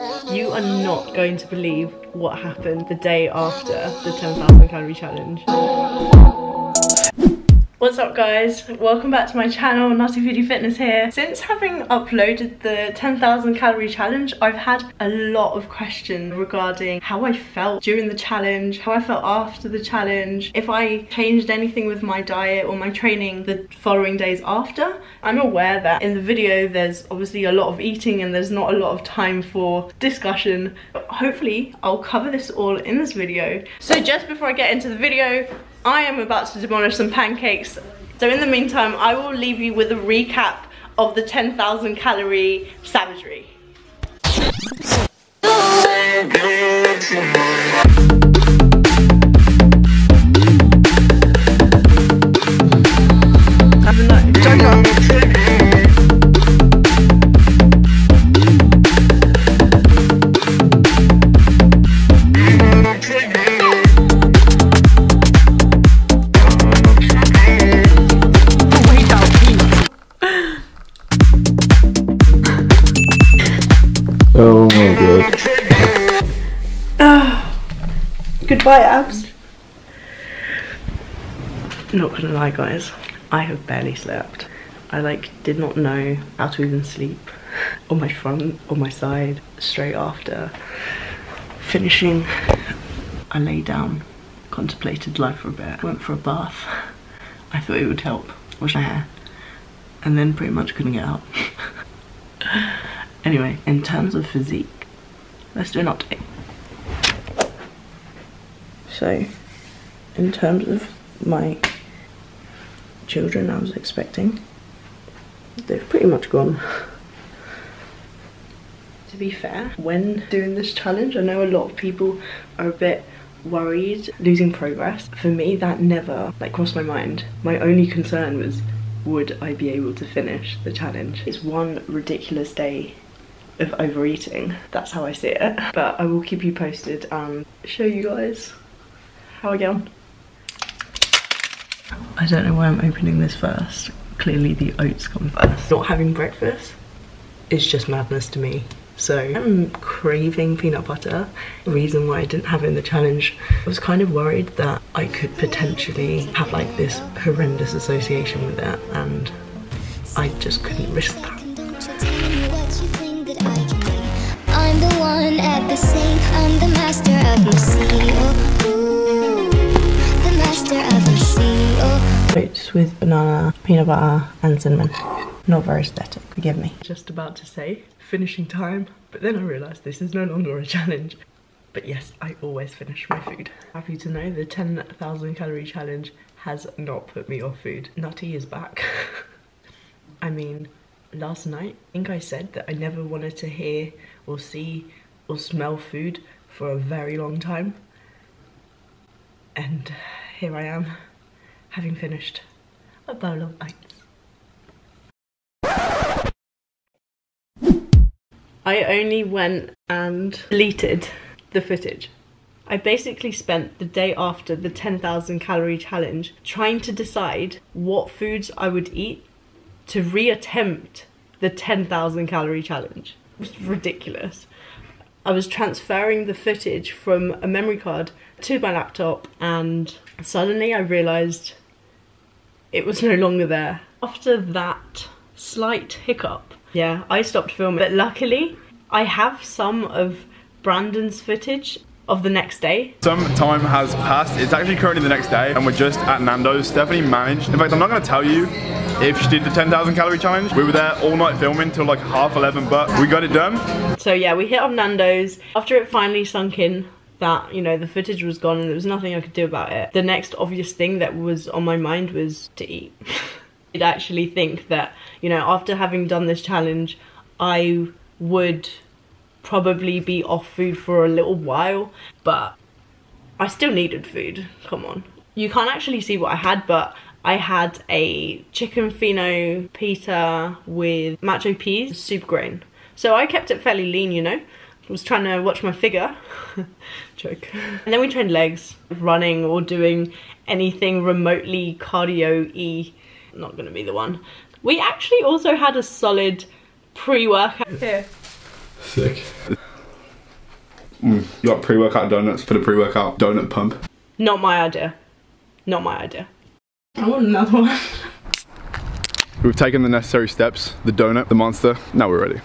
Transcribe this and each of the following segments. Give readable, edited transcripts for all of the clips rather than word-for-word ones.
You are not going to believe what happened the day after the 10,000 calorie challenge. What's up guys? Welcome back to my channel, Nuttyfoodiefitness here. Since having uploaded the 10,000 calorie challenge, I've had a lot of questions regarding how I felt during the challenge, how I felt after the challenge, if I changed anything with my diet or my training the following days after. I'm aware that in the video there's obviously a lot of eating and there's not a lot of time for discussion, but hopefully I'll cover this all in this video. So just before I get into the video, I am about to demolish some pancakes. So in the meantime, I will leave you with a recap of the 10,000 calorie savagery. Oh my god. Goodbye abs. Not gonna lie guys, I have barely slept. I did not know how to even sleep. On my front, on my side, straight after finishing, I lay down, contemplated life for a bit, went for a bath. I thought it would help, wash my hair, and then pretty much couldn't get out. Anyway, in terms of physique, let's do an update. So, in terms of my children I was expecting, they've pretty much gone. To be fair, when doing this challenge, I know a lot of people are a bit worried losing progress. For me, that never crossed my mind. My only concern was, would I be able to finish the challenge? It's one ridiculous day of overeating. That's how I see it. But I will keep you posted and show you guys how I get on. I don't know why I'm opening this first. Clearly the oats come first. Not having breakfast is just madness to me. So I'm craving peanut butter. The reason why I didn't have it in the challenge, I was kind of worried that I could potentially have this horrendous association with it, and I just couldn't risk that. I'm the one at the sink, I'm the master of my sea, oh, the master of my sea, oh. Oats with banana, peanut butter and cinnamon. Not very aesthetic, forgive me. Just about to say finishing time, but then I realised this is no longer a challenge. But yes, I always finish my food. Happy to know the 10,000 calorie challenge has not put me off food. Nutty is back. I mean, last night, I think I said that I never wanted to hear or see or smell food for a very long time. And here I am, having finished a bowl of oats. I only went and deleted the footage. I basically spent the day after the 10,000 calorie challenge trying to decide what foods I would eat to reattempt the 10,000 calorie challenge. It was ridiculous. I was transferring the footage from a memory card to my laptop and suddenly I realised it was no longer there. After that slight hiccup, yeah, I stopped filming. But luckily, I have some of Brandon's footage of the next day. Some time has passed. It's actually currently the next day and we're just at Nando's. Stephanie managed, in fact I'm not going to tell you if she did the 10,000 calorie challenge. We were there all night filming till like 11:30, but we got it done. So yeah, we hit up Nando's. After it finally sunk in that, you know, the footage was gone and there was nothing I could do about it, the next obvious thing that was on my mind was to eat. I'd actually think that, you know, after having done this challenge, I would probably be off food for a little while, but I still needed food, come on. You can't actually see what I had, but I had a chicken pheno pita with macho peas, super grain. So I kept it fairly lean, you know. I was trying to watch my figure. Joke. And then we trained legs, running or doing anything remotely cardio-y. Not gonna be the one. We actually also had a solid pre-workout here. Sick. You got pre-workout donuts for the pre-workout donut pump. Not my idea. Not my idea. I want another one. We've taken the necessary steps. The donut, the monster. Now we're ready.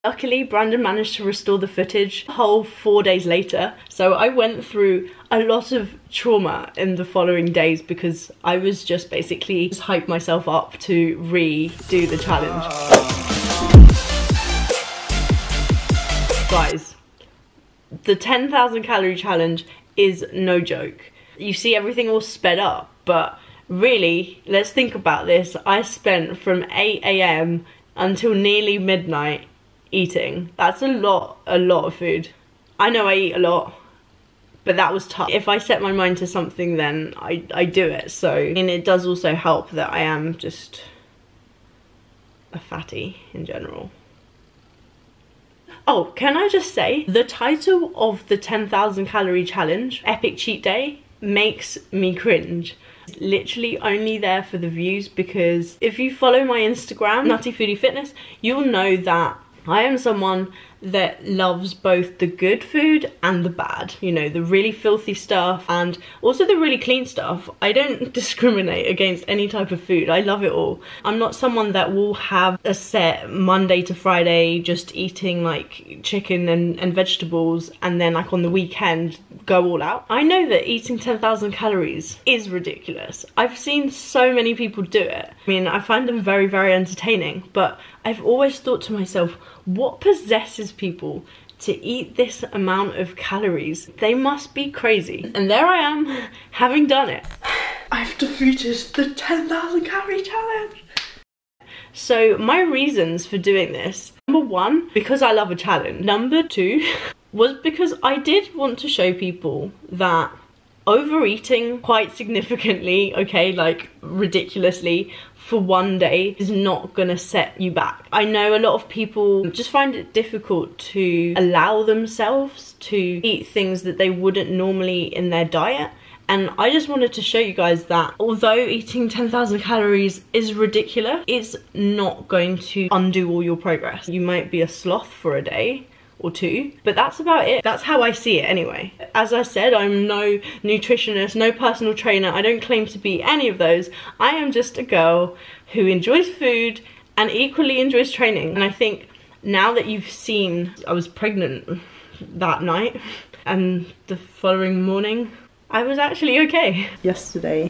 Luckily, Brandon managed to restore the footage a whole 4 days later. So I went through a lot of trauma in the following days because I was just basically just hyped myself up to redo the challenge. Guys, the 10,000 calorie challenge is no joke. You see everything all sped up, but really, let's think about this. I spent from 8 AM until nearly midnight eating. That's a lot of food. I know I eat a lot, but that was tough. If I set my mind to something, then I do it. So, and it does also help that I am just a fatty in general. Oh, can I just say, the title of the 10,000 calorie challenge, Epic Cheat Day, makes me cringe. It's literally only there for the views, because if you follow my Instagram, Nuttyfoodiefitness, you'll know that I am someone that loves both the good food and the bad. You know, the really filthy stuff and also the really clean stuff. I don't discriminate against any type of food. I love it all. I'm not someone that will have a set Monday to Friday just eating like chicken and vegetables, and then like on the weekend go all out. I know that eating 10,000 calories is ridiculous. I've seen so many people do it. I mean, I find them very, very entertaining, but I've always thought to myself, what possesses people to eat this amount of calories? They must be crazy. And there I am, having done it. I've defeated the 10,000 calorie challenge. So my reasons for doing this, number one, because I love a challenge. Number two, was because I did want to show people that overeating quite significantly, okay, like ridiculously, for one day is not gonna set you back. I know a lot of people just find it difficult to allow themselves to eat things that they wouldn't normally in their diet. And I just wanted to show you guys that although eating 10,000 calories is ridiculous, it's not going to undo all your progress. You might be a sloth for a day or two, but that's about it. That's how I see it anyway. As I said, I'm no nutritionist, no personal trainer. I don't claim to be any of those. I am just a girl who enjoys food and equally enjoys training. And I think now that you've seen, I was pregnant that night and the following morning, I was actually okay. Yesterday,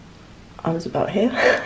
I was about here.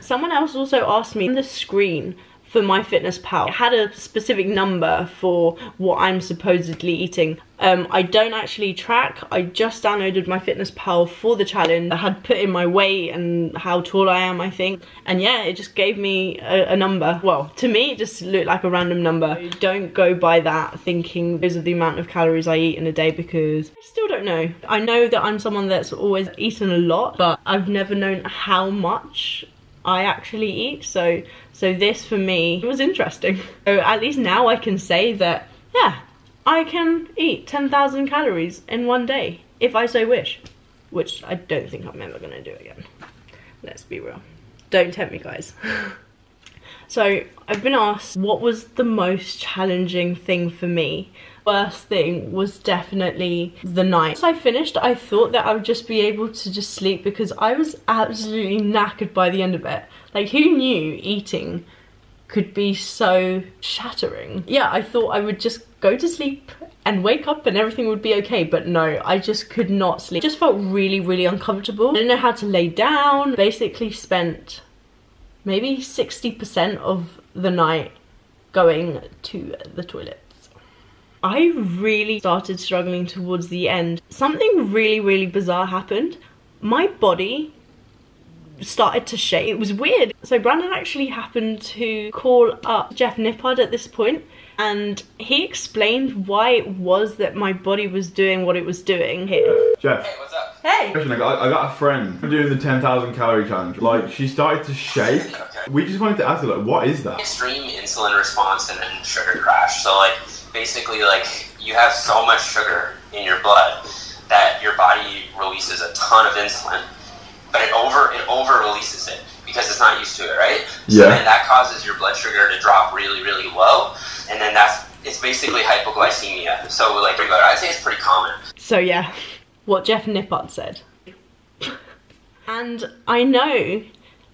Someone else also asked me on the screen for MyFitnessPal. It had a specific number for what I'm supposedly eating. I don't actually track. I just downloaded MyFitnessPal for the challenge. I had put in my weight and how tall I am, I think. And yeah, it just gave me a number. Well, to me, it just looked like a random number. Don't go by that thinking those are the amount of calories I eat in a day, because I still don't know. I know that I'm someone that's always eaten a lot, but I've never known how much I actually eat, so this for me was interesting. So at least now I can say that, yeah, I can eat 10,000 calories in one day, if I so wish. Which I don't think I'm ever gonna do again. Let's be real. Don't tempt me, guys. So I've been asked what was the most challenging thing for me. First thing was definitely the night. Once I finished, I thought that I would just be able to just sleep, because I was absolutely knackered by the end of it. Like, who knew eating could be so shattering? Yeah, I thought I would just go to sleep and wake up and everything would be okay, but no, I just could not sleep. It just felt really, really uncomfortable. I didn't know how to lay down. Basically spent maybe 60% of the night going to the toilet. I really started struggling towards the end. Something really, really bizarre happened. My body started to shake. It was weird. So Brandon actually happened to call up Jeff Nippard at this point, and he explained why it was that my body was doing what it was doing here. Jeff. Hey, what's up? Hey! I got a friend doing the 10,000 calorie challenge. Like, she started to shake. Okay. We just wanted to ask you, like, what is that? Extreme insulin response and then sugar crash. So like basically like you have so much sugar in your blood that your body releases a ton of insulin, but it over releases it because it's not used to it, right? So then that causes your blood sugar to drop really, really low, and then it's basically hypoglycemia. So like I'd say it's pretty common. So yeah, what Jeff Nippard said. And I know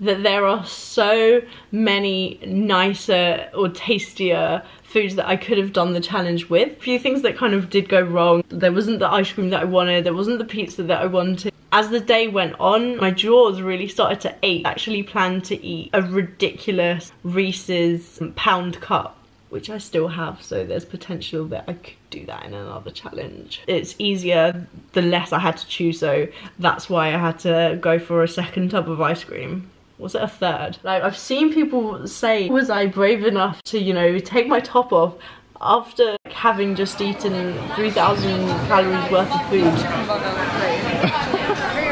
that there are so many nicer or tastier foods that I could have done the challenge with. A few things that kind of did go wrong. There wasn't the ice cream that I wanted, there wasn't the pizza that I wanted. As the day went on, my jaws really started to ache. I actually planned to eat a ridiculous Reese's pound cup, which I still have, so there's potential that I could do that in another challenge. It's easier the less I had to choose, so that's why I had to go for a second tub of ice cream. Was it a third? Like, I've seen people say, was I brave enough to, you know, take my top off after having just eaten 3,000 calories worth of food?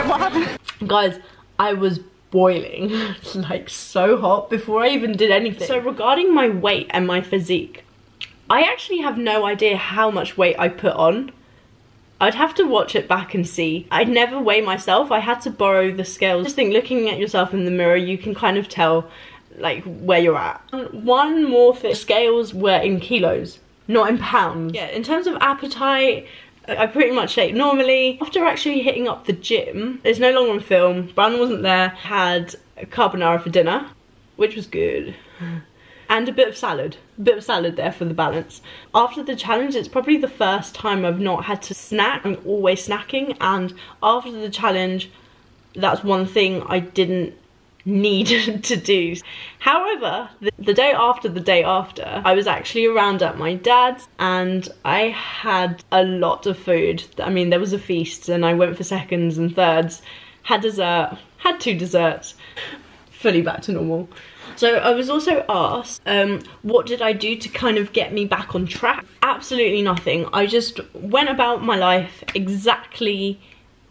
What happened? Guys, I was boiling, like so hot before I even did anything. So regarding my weight and my physique, I actually have no idea how much weight I put on. I'd have to watch it back and see. I'd never weigh myself. I had to borrow the scales. I just think looking at yourself in the mirror, you can kind of tell like where you're at. One more thing, scales were in kilos, not in pounds. Yeah, in terms of appetite, I pretty much ate normally. After actually hitting up the gym, it's no longer on film, Brandon wasn't there, had carbonara for dinner, which was good. And a bit of salad there for the balance. After the challenge, it's probably the first time I've not had to snack. I'm always snacking, and after the challenge, that's one thing I didn't need to do. However, the day after, I was actually around at my dad's and I had a lot of food. I mean, there was a feast and I went for seconds and thirds, had dessert, had 2 desserts, fully back to normal. So I was also asked, what did I do to kind of get me back on track? Absolutely nothing. I just went about my life exactly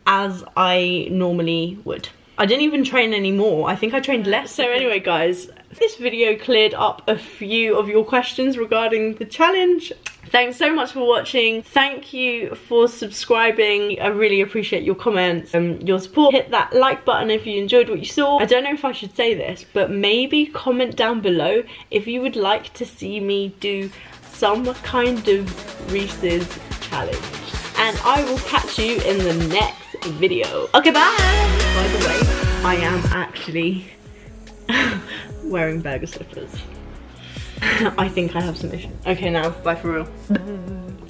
as I normally would. I didn't even train anymore. I think I trained less. So anyway, guys, this video cleared up a few of your questions regarding the challenge. Thanks so much for watching. Thank you for subscribing. I really appreciate your comments and your support. Hit that like button if you enjoyed what you saw. I don't know if I should say this, but maybe comment down below if you would like to see me do some kind of Reese's challenge. And I will catch you in the next video. Okay, bye! By the way, I am actually wearing burger slippers. I think I have some issues. Okay, now, bye for real.